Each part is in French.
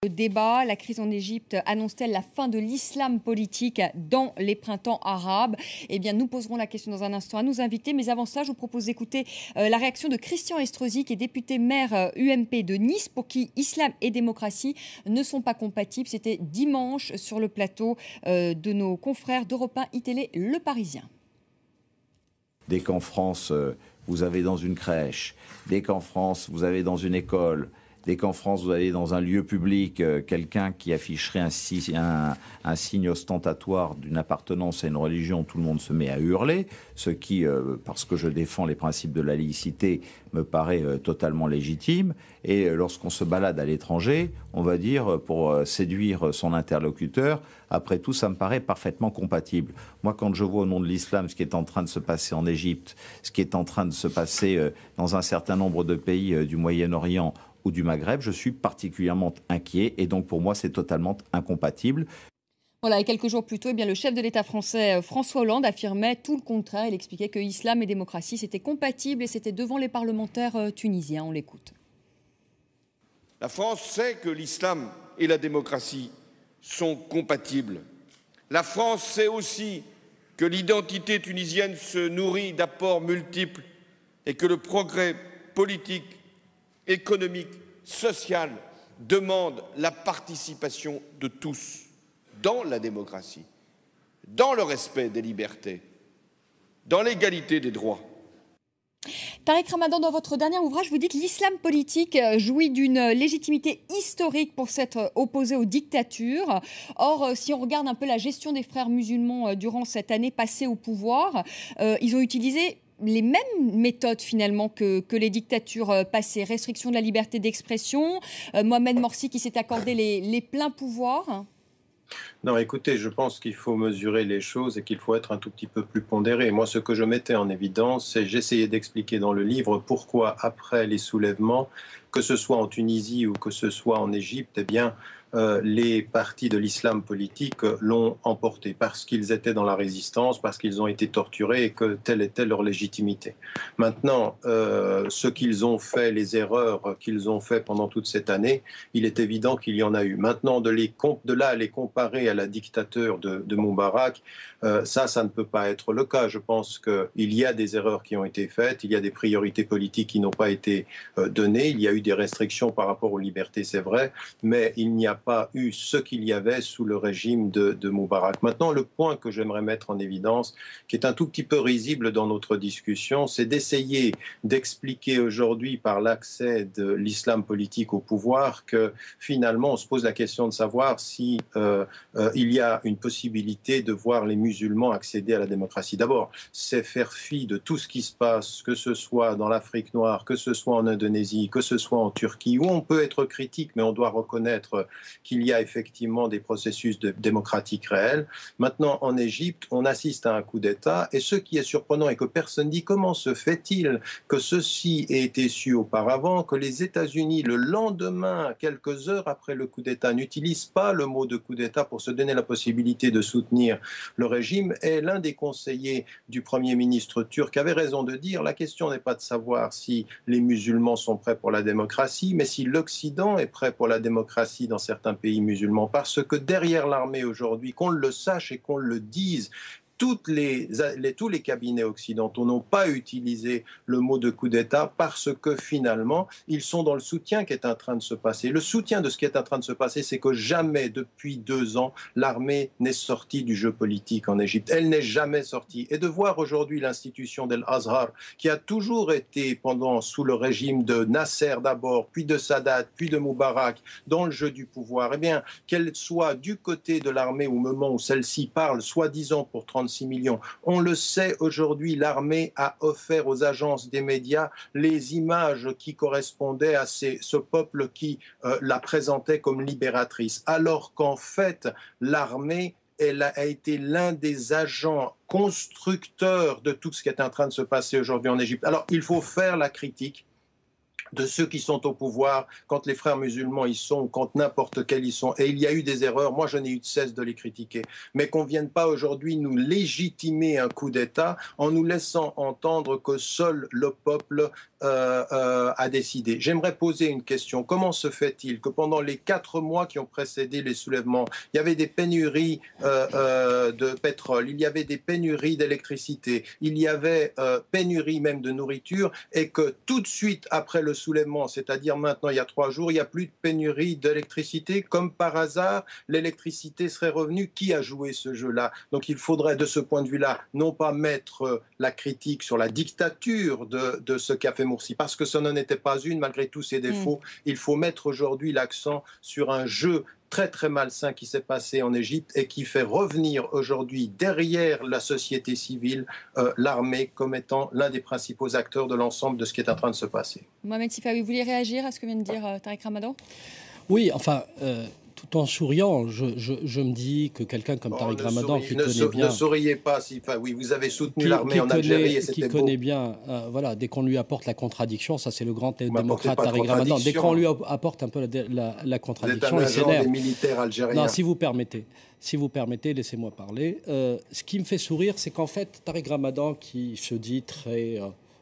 Débat, la crise en Égypte annonce-t-elle la fin de l'islam politique dans les printemps arabes? Eh bien, nous poserons la question dans un instant à nos invités. Mais avant cela, je vous propose d'écouter la réaction de Christian Estrosi, qui est député maire UMP de Nice, pour qui islam et démocratie ne sont pas compatibles. C'était dimanche sur le plateau de nos confrères d'Europe 1 iTélé Le Parisien. Dès qu'en France, vous avez dans une crèche, dès qu'en France, vous avez dans une école, dès qu'en France, vous avez dans un lieu public quelqu'un qui afficherait un signe ostentatoire d'une appartenance à une religion, tout le monde se met à hurler, ce qui, parce que je défends les principes de la laïcité, me paraît totalement légitime. Et lorsqu'on se balade à l'étranger, on va dire, pour séduire son interlocuteur, après tout, ça me paraît parfaitement compatible. Moi, quand je vois au nom de l'islam ce qui est en train de se passer en Égypte, ce qui est en train de se passer dans un certain nombre de pays du Moyen-Orient, ou du Maghreb, je suis particulièrement inquiet et donc pour moi c'est totalement incompatible. Voilà, et quelques jours plus tôt, eh bien, le chef de l'État français, François Hollande, affirmait tout le contraire. Il expliquait que islam et démocratie, c'était compatible et c'était devant les parlementaires tunisiens. On l'écoute. La France sait que l'islam et la démocratie sont compatibles. La France sait aussi que l'identité tunisienne se nourrit d'apports multiples et que le progrès politique, économique, social demande la participation de tous dans la démocratie, dans le respect des libertés, dans l'égalité des droits. Tariq Ramadan, dans votre dernier ouvrage, vous dites que l'islam politique jouit d'une légitimité historique pour s'être opposé aux dictatures. Or, si on regarde un peu la gestion des frères musulmans durant cette année passée au pouvoir, ils ont utilisé les mêmes méthodes finalement que les dictatures passées. Restriction de la liberté d'expression, Mohamed Morsi qui s'est accordé les pleins pouvoirs. Non, écoutez, je pense qu'il faut mesurer les choses et qu'il faut être un tout petit peu plus pondéré. Moi, ce que je mettais en évidence, c'est j'essayais d'expliquer dans le livre pourquoi, après les soulèvements, que ce soit en Tunisie ou que ce soit en Égypte, eh bien, les partis de l'islam politique l'ont emporté parce qu'ils étaient dans la résistance, parce qu'ils ont été torturés et que telle était leur légitimité. Maintenant, ce qu'ils ont fait, les erreurs qu'ils ont fait pendant toute cette année, il est évident qu'il y en a eu. Maintenant, de là à les comparer à la dictature de Moubarak, ça ne peut pas être le cas. Je pense qu'il y a des erreurs qui ont été faites, il y a des priorités politiques qui n'ont pas été données, il y a eu des restrictions par rapport aux libertés, c'est vrai, mais il n'y a pas eu ce qu'il y avait sous le régime de Moubarak. Maintenant, le point que j'aimerais mettre en évidence, qui est un tout petit peu risible dans notre discussion, c'est d'essayer d'expliquer aujourd'hui par l'accès de l'islam politique au pouvoir que finalement on se pose la question de savoir si il y a une possibilité de voir les musulmans accéder à la démocratie. D'abord, c'est faire fi de tout ce qui se passe, que ce soit dans l'Afrique noire, que ce soit en Indonésie, que ce soit en Turquie, où on peut être critique, mais on doit reconnaître qu'il y a effectivement des processus démocratiques réels. Maintenant, en Égypte, on assiste à un coup d'État, et ce qui est surprenant et que personne dit, comment se fait-il que ceci ait été su auparavant, que les États-Unis, le lendemain, quelques heures après le coup d'État, n'utilisent pas le mot de coup d'État pour se donner la possibilité de soutenir le régime. Et l'un des conseillers du Premier ministre turc avait raison de dire, la question n'est pas de savoir si les musulmans sont prêts pour la démocratie, mais si l'Occident est prêt pour la démocratie dans certains pays musulmans, parce que derrière l'armée aujourd'hui, qu'on le sache et qu'on le dise, tous les cabinets occidentaux n'ont pas utilisé le mot de coup d'État parce que finalement, ils sont dans le soutien qui est en train de se passer. Le soutien de ce qui est en train de se passer, c'est que jamais depuis 2 ans, l'armée n'est sortie du jeu politique en Égypte. Elle n'est jamais sortie. Et de voir aujourd'hui l'institution d'El-Azhar, qui a toujours été sous le régime de Nasser d'abord, puis de Sadat, puis de Moubarak, dans le jeu du pouvoir, eh bien, qu'elle soit du côté de l'armée au moment où celle-ci parle, soi-disant pour 36 millions. On le sait aujourd'hui, l'armée a offert aux agences des médias les images qui correspondaient à ce peuple qui la présentait comme libératrice, alors qu'en fait, l'armée a été l'un des agents constructeurs de tout ce qui est en train de se passer aujourd'hui en Égypte. Alors, il faut faire la critique de ceux qui sont au pouvoir, quand les frères musulmans y sont, ou quand n'importe quel y sont. Et il y a eu des erreurs, moi je n'ai eu de cesse de les critiquer. Mais qu'on ne vienne pas aujourd'hui nous légitimer un coup d'État en nous laissant entendre que seul le peuple a décidé. J'aimerais poser une question. Comment se fait-il que pendant les 4 mois qui ont précédé les soulèvements, il y avait des pénuries de pétrole, il y avait des pénuries d'électricité, il y avait pénurie même de nourriture, et que tout de suite après le soulèvement, c'est-à-dire maintenant il y a 3 jours, il n'y a plus de pénurie d'électricité, comme par hasard, l'électricité serait revenue. Qui a joué ce jeu-là? Donc il faudrait de ce point de vue-là non pas mettre la critique sur la dictature de ce qu'a fait Morsi, parce que ce n'en était pas une malgré tous ses défauts. Il faut mettre aujourd'hui l'accent sur un jeu très très malsain qui s'est passé en Égypte et qui fait revenir aujourd'hui derrière la société civile l'armée comme étant l'un des principaux acteurs de l'ensemble de ce qui est en train de se passer. Mohamed Sifawi, vous voulez réagir à ce que vient de dire Tariq Ramadan? Oui, enfin, tout en souriant, je me dis que quelqu'un comme Tariq Ramadan, qui connaît bien... Ne souriez pas, oui, vous avez soutenu l'armée en Algérie et c'était beau. Qui connaît bien, voilà, dès qu'on lui apporte la contradiction, ça c'est le grand démocrate Tariq Ramadan, dès qu'on lui apporte un peu la contradiction, il s'énerve. Des militaires algériens. Non, si vous permettez, laissez-moi parler. Ce qui me fait sourire, c'est qu'en fait, Tariq Ramadan, qui se dit très...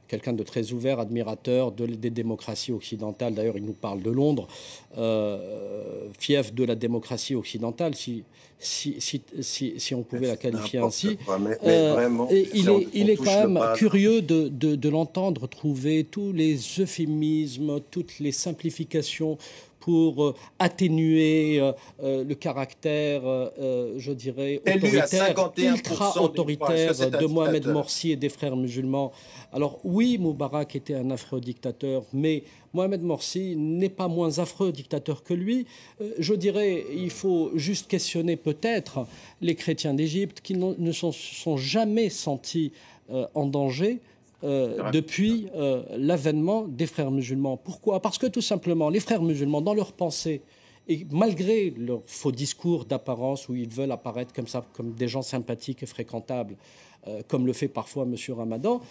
quelqu'un de très ouvert, admirateur des démocraties occidentales. D'ailleurs, il nous parle de Londres, fief de la démocratie occidentale, si on pouvait la qualifier ainsi. Il est quand même curieux de l'entendre trouver tous les euphémismes, toutes les simplifications pour atténuer le caractère, je dirais, autoritaire, ultra-autoritaire de Mohamed Morsi et des frères musulmans. Alors oui, Moubarak était un affreux dictateur, mais Mohamed Morsi n'est pas moins affreux dictateur que lui. Je dirais, il faut juste questionner peut-être les chrétiens d'Égypte qui ne se sont jamais sentis en danger depuis l'avènement des frères musulmans. Pourquoi? Parce que tout simplement, les frères musulmans, dans leur pensée, et malgré leur faux discours d'apparence où ils veulent apparaître comme ça, comme des gens sympathiques et fréquentables, comme le fait parfois M. Ramadan,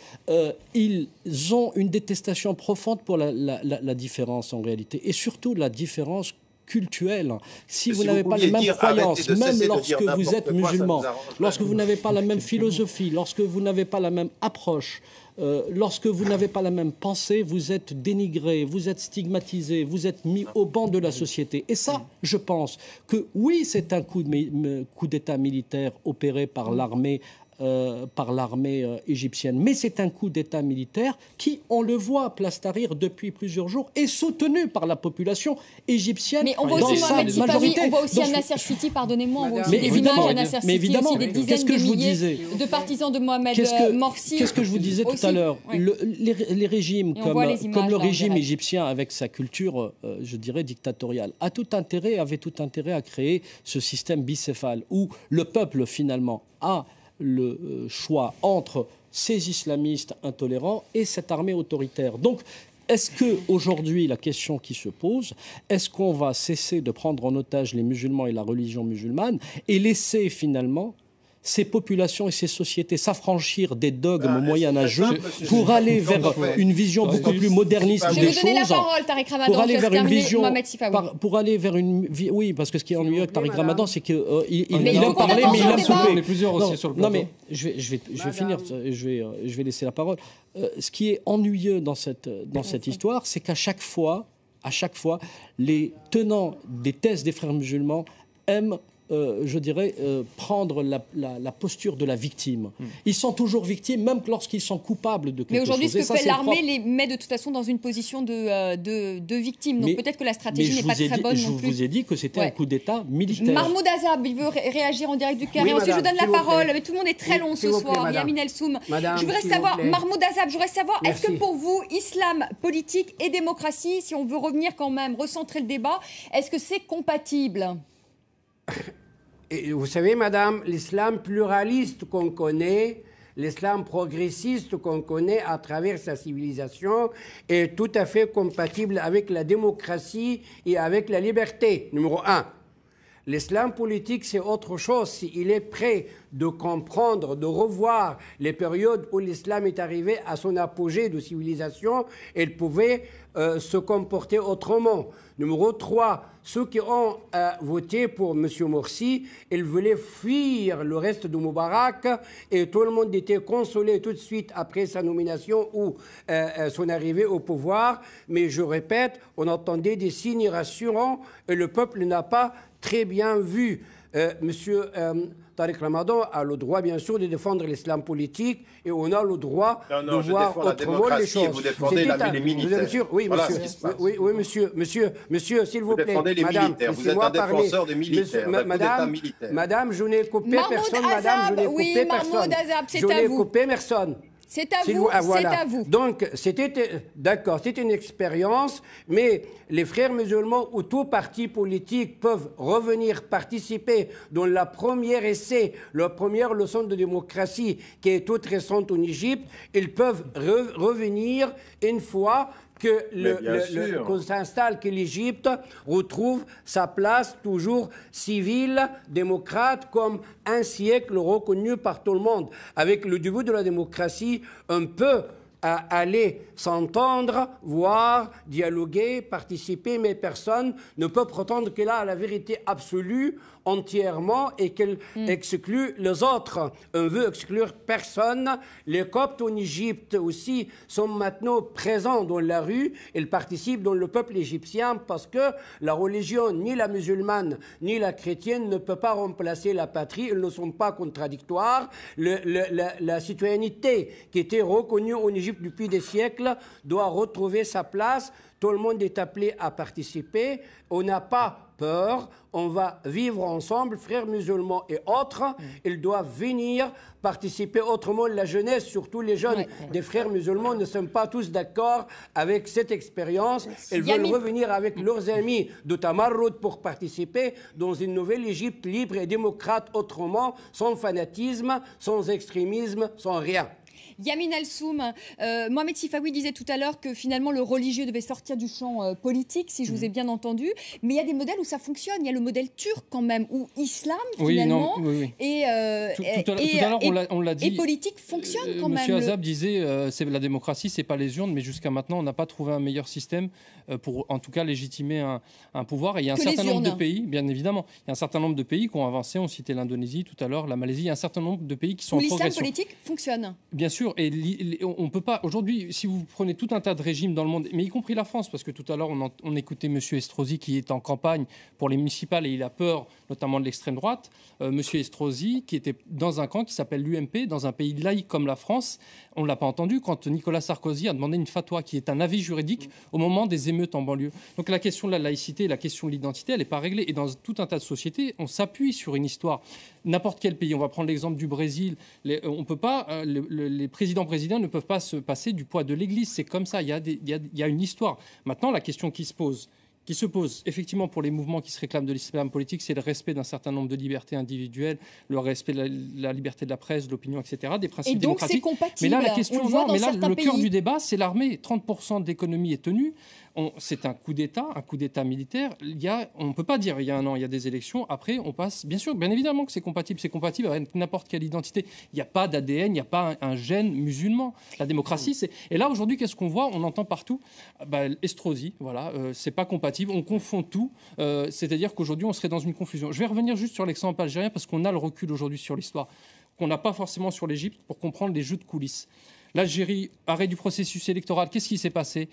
ils ont une détestation profonde pour la différence en réalité, et surtout la différence culturelle. Si vous n'avez pas les mêmes croyances, même lorsque vous êtes musulman, lorsque vous n'avez pas la même philosophie, lorsque vous n'avez pas la même approche, lorsque vous n'avez pas la même pensée, vous êtes dénigré, vous êtes stigmatisé, vous êtes mis au banc de la société. Et ça, je pense que oui, c'est un coup d'État militaire opéré par l'armée égyptienne. Mais c'est un coup d'État militaire qui, on le voit à Place Tahrir depuis plusieurs jours, est soutenu par la population égyptienne. Mais on voit aussi Mohamed Sifawi, on voit aussi un Nasser Siti, pardonnez-moi, on voit aussi des images à Nasser Siti, aussi des dizaines de milliers de partisans de Mohamed Morsi. Qu'est-ce que je vous disais tout à l'heure? Les régimes, comme le régime égyptien avec sa culture, je dirais, dictatoriale, avait tout intérêt à créer ce système bicéphale où le peuple, finalement, a le choix entre ces islamistes intolérants et cette armée autoritaire. Donc, est-ce qu'aujourd'hui, la question qui se pose, est-ce qu'on va cesser de prendre en otage les musulmans et la religion musulmane et laisser finalement ces populations et ces sociétés s'affranchir des dogmes moyenâgeux pour aller vers une vision beaucoup plus moderniste des choses. Je vais vous donner la parole, Tariq Ramadan. Pour aller vers une vision, pour aller vers une oui, parce que ce qui est ennuyeux avec Tariq Ramadan, c'est qu'il aime parler, mais il aime souper. Non, mais je vais finir. Je vais laisser la parole. Ce qui est ennuyeux dans cette histoire, c'est qu'à chaque fois, les tenants des thèses des frères musulmans aiment je dirais, prendre la posture de la victime. Ils sont toujours victimes, même lorsqu'ils sont coupables de quelque chose. Mais aujourd'hui, ce que fait l'armée les met de toute façon dans une position de victime. Donc peut-être que la stratégie n'est pas très bonne non plus. Je vous ai dit que c'était un coup d'État militaire. Mahmoud Azab, il veut réagir en direct du carré. Ensuite, je donne la parole. Mais tout le monde est très long ce soir. Yamin El-Soum. Je voudrais savoir, Mahmoud Azab, je voudrais savoir, est-ce que pour vous, islam, politique et démocratie, si on veut revenir quand même, recentrer le débat, est-ce que c'est compatible ? Et vous savez, madame, l'islam pluraliste qu'on connaît, l'islam progressiste qu'on connaît à travers sa civilisation est tout à fait compatible avec la démocratie et avec la liberté, numéro 1. L'islam politique, c'est autre chose. S'il est prêt de comprendre, de revoir les périodes où l'islam est arrivé à son apogée de civilisation, il pouvait se comporter autrement. Numéro 3, ceux qui ont voté pour M. Morsi, ils voulaient fuir le reste de Moubarak et tout le monde était consolé tout de suite après sa nomination ou son arrivée au pouvoir. Mais je répète, on entendait des signes rassurants et le peuple n'a pas très bien vu. Monsieur Tariq Ramadan a le droit, bien sûr, de défendre l'islam politique et on a le droit de voir autrement les choses. Vous défendez les militaires. Monsieur, oui, voilà monsieur, oui, monsieur, s'il vous plaît. Défendez les militaires. Vous êtes un défenseur des militaires. Madame, je n'ai coupé personne. Madame, je n'ai coupé personne. Je n'ai coupé personne. C'est à vous, voilà. C'est à vous. Donc, d'accord, c'est une expérience, mais les frères musulmans ou tout parti politique peuvent revenir participer dans la première essai, la première leçon de démocratie qui est toute récente en Égypte. Ils peuvent revenir une fois qu'on s'installe, que l'Égypte retrouve sa place toujours civile, démocrate, comme un siècle reconnu par tout le monde. Avec le début de la démocratie, on peut aller s'entendre, voir, dialoguer, participer, mais personne ne peut prétendre qu'elle a la vérité absolue entièrement et qu'elle exclut les autres. On veut exclure personne. Les Coptes en Égypte aussi sont maintenant présents dans la rue. Ils participent dans le peuple égyptien parce que la religion, ni la musulmane, ni la chrétienne, ne peut pas remplacer la patrie. Ils ne sont pas contradictoires. La citoyenneté qui était reconnue en Égypte depuis des siècles doit retrouver sa place. Tout le monde est appelé à participer. On n'a pas peur. On va vivre ensemble, frères musulmans et autres. Ils doivent venir participer. Autrement, la jeunesse, surtout les jeunes des frères musulmans, ne sont pas tous d'accord avec cette expérience. Ils veulent revenir avec leurs amis de Tamarroud pour participer dans une nouvelle Égypte libre et démocrate, autrement, sans fanatisme, sans extrémisme, sans rien. Yamin Alsoum, Mohamed Sifawi disait tout à l'heure que finalement le religieux devait sortir du champ politique, si je vous ai bien entendu. Mais il y a des modèles où ça fonctionne. Il y a le modèle turc quand même, où islam finalement et politique fonctionne quand même. Monsieur Azab disait c'est la démocratie, c'est pas les urnes, mais jusqu'à maintenant on n'a pas trouvé un meilleur système pour en tout cas légitimer un pouvoir. Et il y a un certain nombre de pays, bien évidemment, il y a un certain nombre de pays qui ont avancé. On citait l'Indonésie tout à l'heure, la Malaisie. Il y a un certain nombre de pays qui sont en progression. L'islam politique fonctionne. Bien sûr. Et on peut pas aujourd'hui, si vous prenez tout un tas de régimes dans le monde, mais y compris la France, parce que tout à l'heure on écoutait M. Estrosi qui est en campagne pour les municipales et il a peur notamment de l'extrême droite. M. Estrosi qui était dans un camp qui s'appelle l'UMP, dans un pays laïque comme la France, on ne l'a pas entendu quand Nicolas Sarkozy a demandé une fatwa qui est un avis juridique au moment des émeutes en banlieue. Donc la question de la laïcité, la question de l'identité, elle n'est pas réglée. Et dans tout un tas de sociétés, on s'appuie sur une histoire. N'importe quel pays, on va prendre l'exemple du Brésil, on peut pas, les présidents ne peuvent pas se passer du poids de l'Église. C'est comme ça, il y a une histoire. Maintenant, la question qui se pose effectivement pour les mouvements qui se réclament de l'islam politique, c'est le respect d'un certain nombre de libertés individuelles, le respect de la liberté de la presse, de l'opinion, etc., des principes démocratiques. Et donc c'est compatible. Mais là, la question, le cœur du débat, c'est l'armée. 30% de l'économie est tenue. C'est un coup d'État militaire. On ne peut pas dire il y a un an, il y a des élections. Après, on passe. Bien sûr, bien évidemment que c'est compatible. C'est compatible avec n'importe quelle identité. Il n'y a pas d'ADN, il n'y a pas un gène musulman. La démocratie, c'est. Et là, aujourd'hui, qu'est-ce qu'on voit ? On entend partout Estrosi, voilà, c'est pas compatible. On confond tout. C'est-à-dire qu'aujourd'hui, on serait dans une confusion. Je vais revenir juste sur l'exemple algérien parce qu'on a le recul aujourd'hui sur l'histoire, qu'on n'a pas forcément sur l'Égypte pour comprendre les jeux de coulisses. L'Algérie, arrêt du processus électoral, qu'est-ce qui s'est passé ?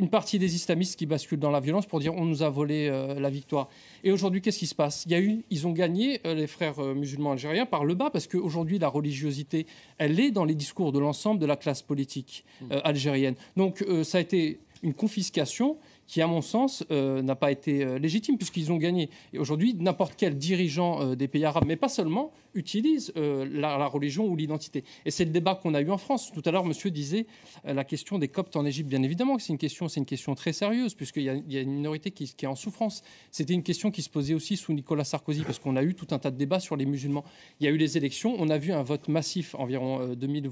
Une partie des islamistes qui basculent dans la violence pour dire on nous a volé la victoire. Et aujourd'hui, qu'est-ce qui se passe ? Ils ont gagné, les frères musulmans algériens, par le bas, parce qu'aujourd'hui, la religiosité, elle est dans les discours de l'ensemble de la classe politique algérienne. Donc, ça a été une confiscation qui, à mon sens, n'a pas été légitime, puisqu'ils ont gagné. Et aujourd'hui, n'importe quel dirigeant des pays arabes, mais pas seulement, utilise la religion ou l'identité. Et c'est le débat qu'on a eu en France. Tout à l'heure, monsieur disait la question des Coptes en Égypte. Bien évidemment que c'est une question très sérieuse, puisqu'il y a une minorité qui est en souffrance. C'était une question qui se posait aussi sous Nicolas Sarkozy, parce qu'on a eu tout un tas de débats sur les musulmans. Il y a eu les élections, on a vu un vote massif, environ 2 millions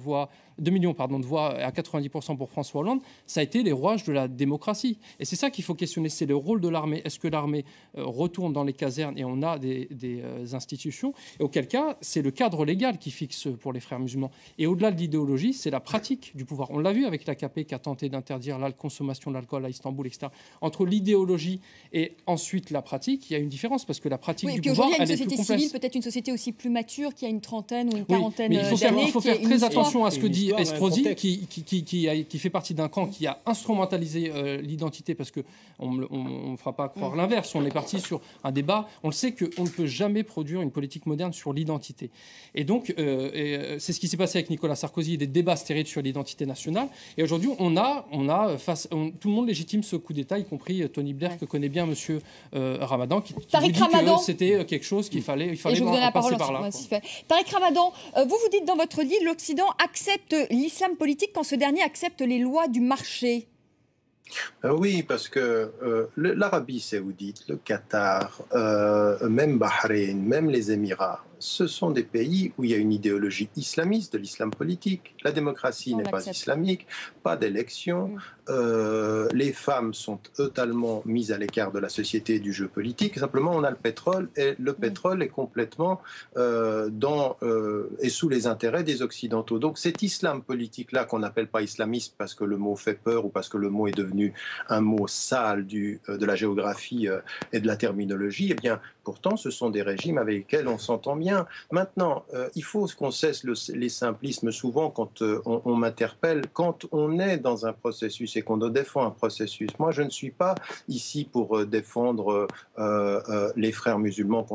de voix à 90% pour François Hollande. Ça a été les rouages de la démocratie. Et c'est ça qu'il faut questionner, c'est le rôle de l'armée. Est-ce que l'armée retourne dans les casernes et on a des institutions? Et auquel cas, c'est le cadre légal qui fixe pour les frères musulmans. Et au-delà de l'idéologie, c'est la pratique du pouvoir. On l'a vu avec l'AKP qui a tenté d'interdire la consommation de l'alcool à Istanbul, etc. Entre l'idéologie et ensuite la pratique, il y a une différence parce que la pratique du pouvoir, elle est plus complexe. Aujourd'hui, il y a une société civile, peut-être une société aussi plus mature, qui a une trentaine ou une quarantaine d'années. Il faut faire très attention à ce que dit Estrosi, qui fait partie d'un camp qui a instrumentalisé l'identité, parce qu'on ne fera pas croire l'inverse. On est parti sur un débat. On le sait qu'on ne peut jamais produire une politique moderne sur l'identité. Et donc, c'est ce qui s'est passé avec Nicolas Sarkozy, des débats stériles sur l'identité nationale. Et aujourd'hui, tout le monde légitime ce coup d'État, y compris Tony Blair, que connaît bien M. Ramadan, qui dit que c'était quelque chose qu'il fallait passer par là. Tariq Ramadan, vous dites dans votre livre, l'Occident accepte l'islam politique quand ce dernier accepte les lois du marché. Oui, parce que l'Arabie saoudite, le Qatar, même Bahreïn, même les Émirats, ce sont des pays où il y a une idéologie islamiste de l'islam politique. La démocratie n'est pas islamique, pas d'élection. Les femmes sont totalement mises à l'écart de la société et du jeu politique. Simplement, on a le pétrole et le pétrole est complètement et sous les intérêts des Occidentaux. Donc cet islam politique-là, qu'on n'appelle pas islamiste parce que le mot fait peur ou parce que le mot est devenu un mot sale de la géographie et de la terminologie, eh bien, pourtant, ce sont des régimes avec lesquels on s'entend bien. Maintenant, il faut qu'on cesse les simplismes. Souvent, quand on m'interpelle, quand on est dans un processus et qu'on défend un processus, moi, je ne suis pas ici pour défendre les frères musulmans,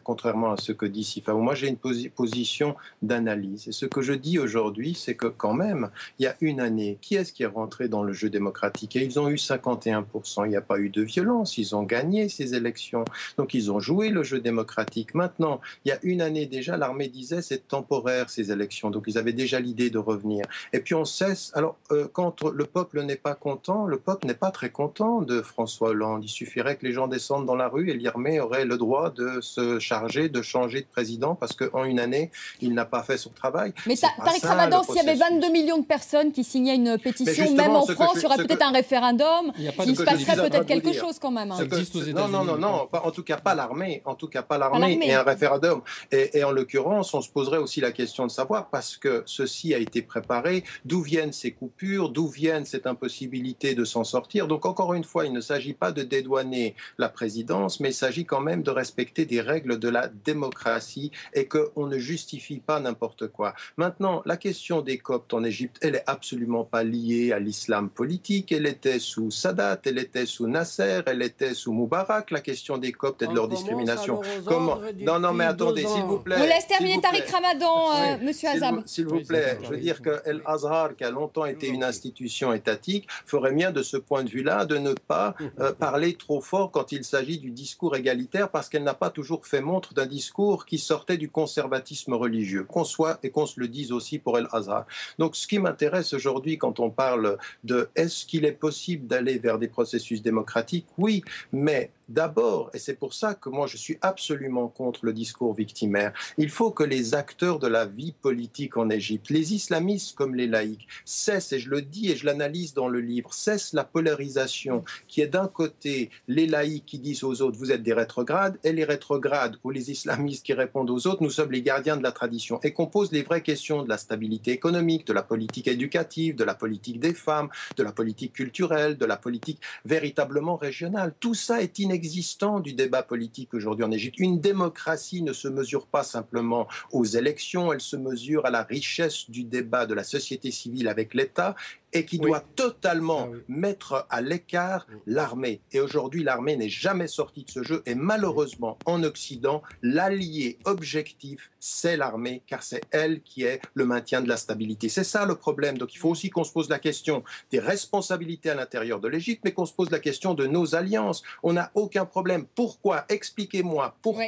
contrairement à ce que dit Sifa. Moi, j'ai une position d'analyse. Et ce que je dis aujourd'hui, c'est que quand même, il y a une année, qui est-ce qui est rentré dans le jeu démocratique? Et ils ont eu 51%. Il n'y a pas eu de violence. Ils ont gagné ces élections. Donc, ils ont joué le jeu démocratique. Maintenant, il y a une année déjà, l'armée disait c'est temporaire ces élections. Donc, ils avaient déjà l'idée de revenir. Et puis, on cesse. Alors, quand le peuple n'est pas content, le peuple n'est pas très content de François Hollande. Il suffirait que les gens descendent dans la rue et l'armée aurait le droit de se charger de changer de président parce qu'en une année, il n'a pas fait son travail. Mais Tariq Ramadan, s'il y avait 22 millions de personnes qui signaient une pétition, même en France, il y aurait peut-être un référendum, il se passerait peut-être quelque chose quand même. Non, en tout cas pas l'armée. En tout cas pas l'armée et un référendum. Et en l'occurrence, on se poserait aussi la question de savoir, parce que ceci a été préparé, d'où viennent ces coupures, d'où viennent cette impossibilité de s'en sortir. Donc encore une fois, il ne s'agit pas de dédouaner la présidence, mais il s'agit quand même de respecter des règles de la démocratie et qu'on ne justifie pas n'importe quoi. Maintenant, la question des Coptes en Égypte, elle est absolument pas liée à l'islam politique. Elle était sous Sadat, elle était sous Nasser, elle était sous Moubarak. La question des Coptes et de leur discrimination. Comment? Non, mais attendez, s'il vous plaît. On laisse terminer Tariq Ramadan, Monsieur Azam. S'il vous plaît, je veux dire que El Azhar, qui a longtemps été une institution étatique, ferait bien de ce point de vue-là de ne pas parler trop fort quand il s'agit du discours égalitaire, parce qu'elle n'a pas toujours fait montre d'un discours qui sortait du conservatisme religieux, qu'on se le dise aussi pour El Azhar. Donc ce qui m'intéresse aujourd'hui quand on parle de est-ce qu'il est possible d'aller vers des processus démocratiques? Oui, mais d'abord, et c'est pour ça que moi je suis absolument contre le discours victimaire, il faut que les acteurs de la vie politique en Égypte, les islamistes comme les laïcs, cessent, et je le dis et je l'analyse dans le livre, cessent la polarisation qui est d'un côté les laïcs qui disent aux autres vous êtes des rétrogrades, et les rétrogrades ou les islamistes qui répondent aux autres nous sommes les gardiens de la tradition, et qu'on pose les vraies questions de la stabilité économique, de la politique éducative, de la politique des femmes, de la politique culturelle, de la politique véritablement régionale. Tout ça est inexistant du débat politique aujourd'hui en Égypte. Une démocratie ne se mesure pas simplement aux élections, elle se mesure à la richesse du débat de la société civile avec l'État, et qui doit totalement mettre à l'écart l'armée. Et aujourd'hui, l'armée n'est jamais sortie de ce jeu. Et malheureusement, en Occident, l'allié objectif, c'est l'armée, car c'est elle qui est le maintien de la stabilité. C'est ça le problème. Donc il faut aussi qu'on se pose la question des responsabilités à l'intérieur de l'Égypte, mais qu'on se pose la question de nos alliances. On n'a aucun problème. Pourquoi? Expliquez-moi pourquoi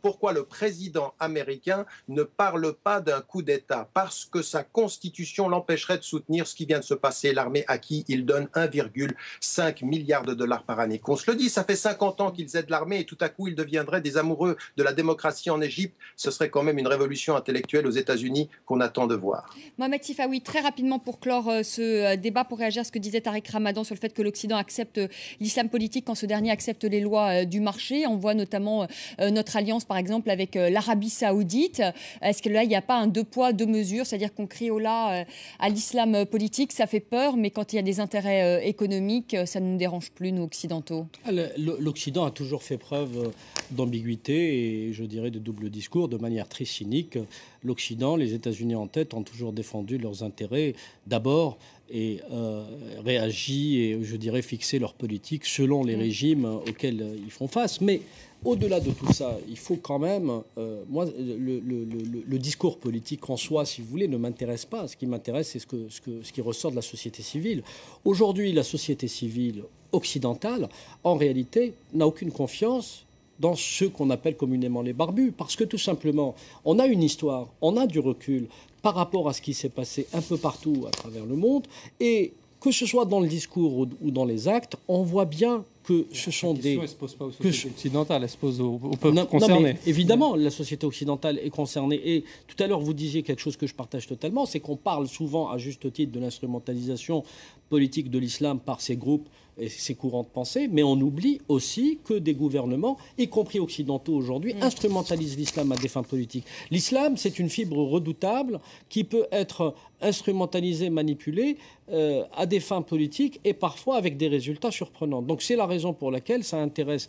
pourquoi le président américain ne parle pas d'un coup d'État? Parce que sa constitution Constitution l'empêcherait de soutenir ce qui vient de se passer. L'armée à qui il donne 1,5 milliard de dollars par année. Qu'on se le dise, ça fait 50 ans qu'ils aident l'armée et tout à coup ils deviendraient des amoureux de la démocratie en Égypte. Ce serait quand même une révolution intellectuelle aux États-Unis qu'on attend de voir. Mohamed Sifawi, très rapidement pour clore ce débat, pour réagir à ce que disait Tariq Ramadan sur le fait que l'Occident accepte l'islam politique quand ce dernier accepte les lois du marché. On voit notamment notre alliance, par exemple, avec l'Arabie Saoudite. Est-ce que là, il n'y a pas un deux poids, deux mesures, c'est-à-dire qu'on crie au là à l'islam politique, ça fait peur, mais quand il y a des intérêts économiques, ça ne nous dérange plus, nous, occidentaux? L'Occident a toujours fait preuve d'ambiguïté et, je dirais, de double discours, de manière très cynique. L'Occident, les États-Unis en tête, ont toujours défendu leurs intérêts d'abord et réagi et, je dirais, fixé leur politique selon les régimes auxquels ils font face. Mais au-delà de tout ça, il faut quand même... moi, le discours politique en soi, si vous voulez, ne m'intéresse pas. Ce qui m'intéresse, c'est ce qui ressort de la société civile. Aujourd'hui, la société civile occidentale, en réalité, n'a aucune confiance dans ce qu'on appelle communément les barbus. Parce que tout simplement, on a une histoire, on a du recul par rapport à ce qui s'est passé un peu partout à travers le monde. Et que ce soit dans le discours ou dans les actes, on voit bien que ce sont des... Elle ne se pose pas aux sociétés occidentales, elle se pose aux peuples concernés. Non, mais évidemment, la société occidentale est concernée. Et tout à l'heure, vous disiez quelque chose que je partage totalement, c'est qu'on parle souvent, à juste titre, de l'instrumentalisation politique de l'islam par ces groupes et ces courants de pensée, mais on oublie aussi que des gouvernements, y compris occidentaux aujourd'hui, instrumentalisent l'islam à des fins politiques. L'islam, c'est une fibre redoutable qui peut être instrumentalisée, manipulée à des fins politiques et parfois avec des résultats surprenants. Donc c'est la raison pour laquelle ça intéresse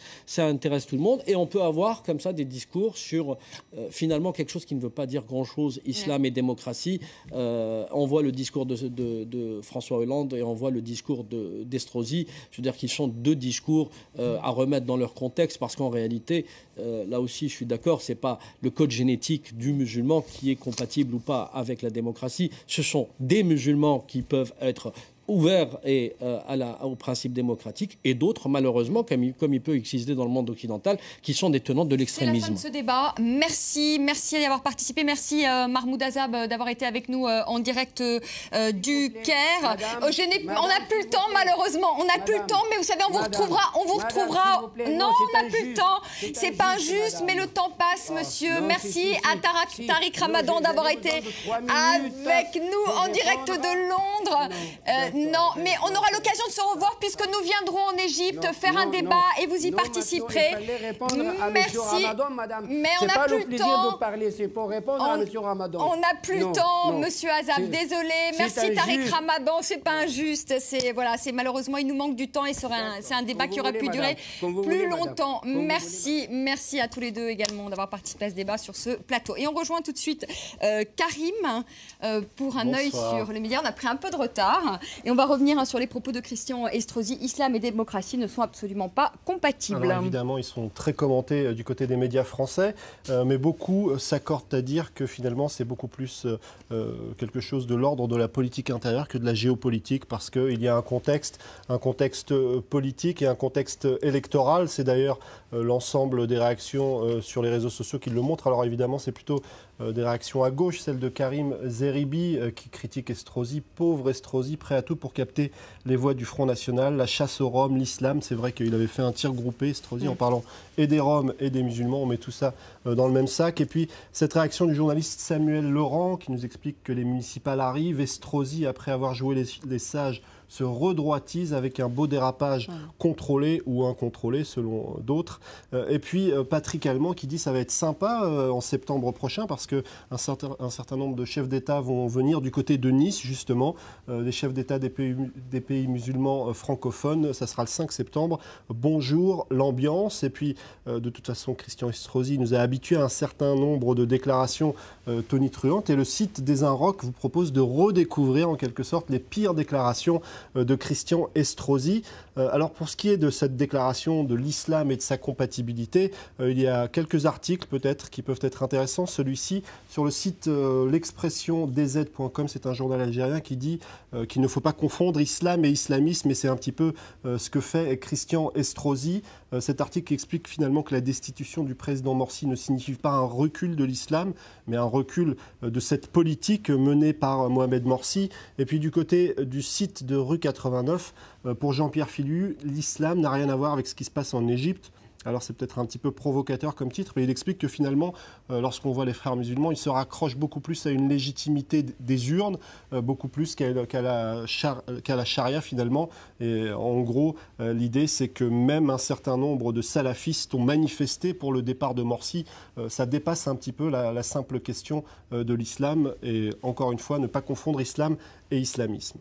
tout le monde et on peut avoir comme ça des discours sur finalement quelque chose qui ne veut pas dire grand-chose, islam et démocratie. On voit le discours de François Hollande et on voit le discours d'Estrosi. Je veux dire qu'ils sont deux discours à remettre dans leur contexte parce qu'en réalité, là aussi je suis d'accord, c'est pas le code génétique du musulman qui est compatible ou pas avec la démocratie. Ce sont des musulmans qui peuvent être ouverts et, au principe démocratique, et d'autres, malheureusement, comme il peut exister dans le monde occidental, qui sont des tenants de l'extrémisme. C'est la fin de ce débat. Merci d'y avoir participé. Merci Mahmoud Azab d'avoir été avec nous en direct du Caire. On n'a plus le temps, malheureusement. On n'a plus le temps, mais vous savez, on vous retrouvera. Non, on n'a plus le temps. C'est pas injuste, mais le temps passe, monsieur. Merci à Tariq Ramadan d'avoir été avec nous en direct de Londres. Non, mais on aura l'occasion de se revoir puisque nous viendrons en Égypte faire un débat et vous y participerez. Merci. Mais on n'a plus le temps. On n'a plus le temps, monsieur Azab. Désolé. Merci Tariq Ramadan. C'est pas injuste. C'est malheureusement, il nous manque du temps et c'est un débat qui aurait pu durer plus longtemps. Merci à tous les deux également d'avoir participé à ce débat sur ce plateau. Et on rejoint tout de suite Karim pour un œil sur les médias. On a pris un peu de retard. Et on va revenir sur les propos de Christian Estrosi. Islam et démocratie ne sont absolument pas compatibles. Alors évidemment, ils sont très commentés du côté des médias français, mais beaucoup s'accordent à dire que finalement, c'est beaucoup plus quelque chose de l'ordre de la politique intérieure que de la géopolitique, parce qu'il y a un contexte politique et un contexte électoral. C'est d'ailleurs l'ensemble des réactions sur les réseaux sociaux qui le montrent. Alors évidemment, c'est plutôt des réactions à gauche, celle de Karim Zeribi qui critique Estrosi, pauvre Estrosi, prêt à tout pour capter les voix du Front National, la chasse aux Roms, l'islam. C'est vrai qu'il avait fait un tir groupé, Estrosi, en parlant et des Roms et des musulmans. On met tout ça dans le même sac. Et puis cette réaction du journaliste Samuel Laurent qui nous explique que les municipales arrivent. Estrosi, après avoir joué les sages, se redroitise avec un beau dérapage contrôlé ou incontrôlé selon d'autres. Et puis Patrick Allemand qui dit ça va être sympa en septembre prochain parce qu'un certain nombre de chefs d'État vont venir du côté de Nice justement, des chefs d'État des pays musulmans francophones. Ça sera le 5 septembre. Bonjour, l'ambiance. Et puis de toute façon Christian Estrosi nous a habitués à un certain nombre de déclarations tonitruantes et le site des Inrocks vous propose de redécouvrir en quelque sorte les pires déclarations de Christian Estrosi. Alors pour ce qui est de cette déclaration de l'islam et de sa compatibilité, il y a quelques articles peut-être qui peuvent être intéressants. Celui-ci sur le site l'expression-dz.com, c'est un journal algérien qui dit qu'il ne faut pas confondre islam et islamisme, et c'est un petit peu ce que fait Christian Estrosi. Cet article explique finalement que la destitution du président Morsi ne signifie pas un recul de l'islam, mais un recul de cette politique menée par Mohamed Morsi. Et puis du côté du site de Rue 89, pour Jean-Pierre Filu, l'islam n'a rien à voir avec ce qui se passe en Égypte. Alors c'est peut-être un petit peu provocateur comme titre, mais il explique que finalement, lorsqu'on voit les frères musulmans, ils se raccrochent beaucoup plus à une légitimité des urnes, beaucoup plus qu'à la charia finalement. Et en gros, l'idée c'est que même un certain nombre de salafistes ont manifesté pour le départ de Morsi. Ça dépasse un petit peu la simple question de l'islam. Et encore une fois, ne pas confondre islam et islamisme.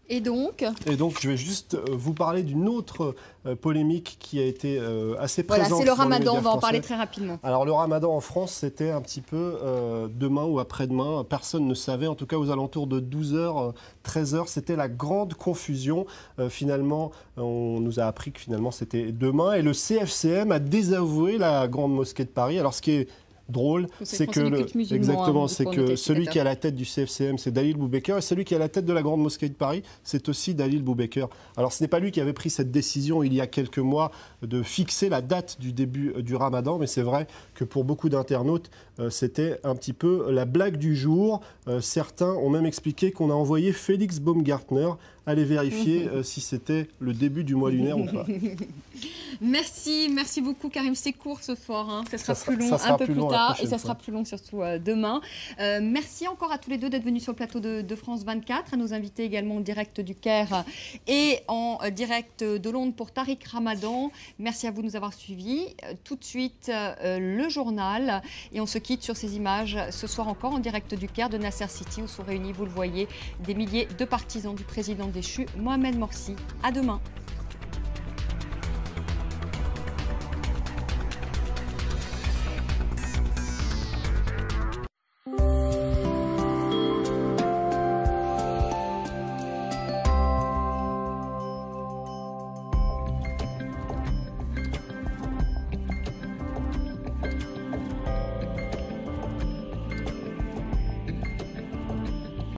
Et donc, je vais juste vous parler d'une autre polémique qui a été assez présente. Voilà, c'est le ramadan, on va en parler très rapidement. Alors le ramadan en France, c'était un petit peu demain ou après-demain, personne ne savait, en tout cas aux alentours de 12h, 13h, c'était la grande confusion. Finalement, on nous a appris que finalement c'était demain, et le CFCM a désavoué la Grande Mosquée de Paris. Alors ce qui est drôle, c'est que celui qui est à la tête du CFCM, c'est Dalil Boubekir, et celui qui est à la tête de la Grande Mosquée de Paris, c'est aussi Dalil Boubekir. Alors ce n'est pas lui qui avait pris cette décision il y a quelques mois de fixer la date du début du Ramadan, mais c'est vrai que pour beaucoup d'internautes, c'était un petit peu la blague du jour. Certains ont même expliqué qu'on a envoyé Félix Baumgartner aller vérifier si c'était le début du mois lunaire ou pas. Merci beaucoup Karim, c'est court ce soir, hein. Ça sera plus long un peu plus tard, et ça sera plus long surtout demain. Merci encore à tous les deux d'être venus sur le plateau de France 24, à nos invités également en direct du Caire et en direct de Londres pour Tariq Ramadan. Merci à vous de nous avoir suivis. Tout de suite le journal, et on se quitte sur ces images ce soir encore en direct du Caire, de Nasser City, où sont réunis, vous le voyez, des milliers de partisans du président déchu Mohamed Morsi. À demain.